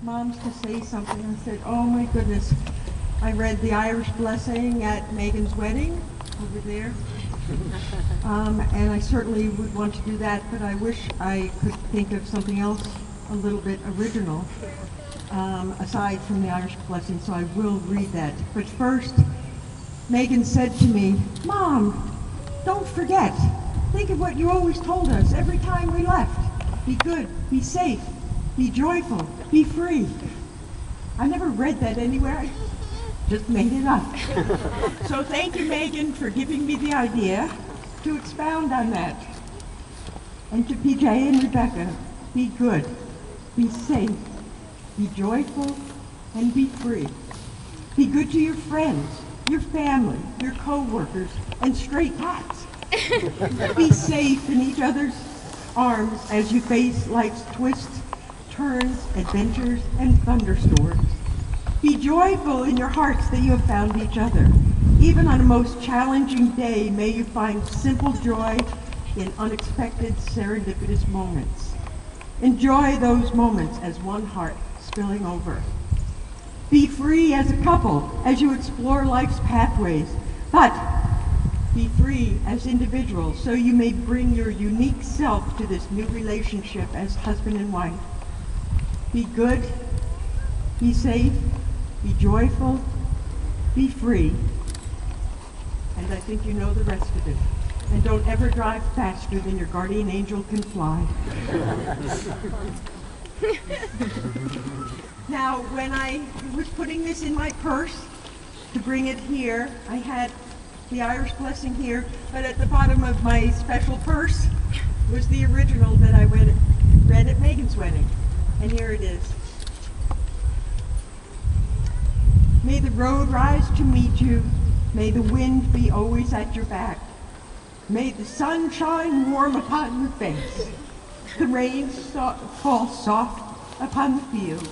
moms to say something. I said, oh my goodness, I read the Irish blessing at Megan's wedding over there. And I certainly would want to do that, but I wish I could think of something else a little bit original, aside from the Irish blessing, so I will read that. But first, Megan said to me, Mom, don't forget. Think of what you always told us every time we left. Be good, be safe, be joyful, be free. I never read that anywhere. I just made it up. So thank you, Megan, for giving me the idea to expound on that. And to PJ and Rebecca, be good, be safe, be joyful, and be free. Be good to your friends, your family, your co-workers, and stray cats. Be safe in each other's arms as you face life's twists, turns, adventures, and thunderstorms. Be joyful in your hearts that you have found each other. Even on a most challenging day, may you find simple joy in unexpected, serendipitous moments. Enjoy those moments as one heart spilling over. Be free as a couple as you explore life's pathways, but be free as individuals so you may bring your unique self to this new relationship as husband and wife. Be good, be safe, be joyful, be free, and I think you know the rest of it. And don't ever drive faster than your guardian angel can fly. Now, when I was putting this in my purse to bring it here, I had the Irish blessing here, but at the bottom of my special purse was the original that I read at Megan's wedding. And here it is. May the road rise to meet you. May the wind be always at your back. May the sun shine warm upon your face. The rain fall soft upon the field.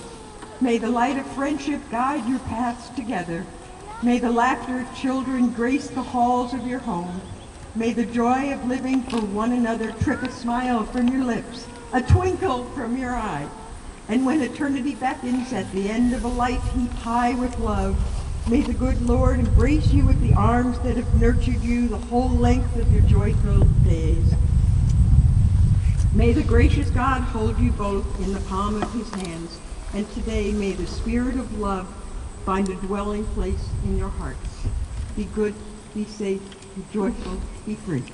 May the light of friendship guide your paths together. May the laughter of children grace the halls of your home. May the joy of living for one another trip a smile from your lips, a twinkle from your eye. And when eternity beckons at the end of a life heaped high with love, may the good Lord embrace you with the arms that have nurtured you the whole length of your joyful days. May the gracious God hold you both in the palm of his hands, and today may the spirit of love find a dwelling place in your hearts. Be good, be safe, be joyful, be free.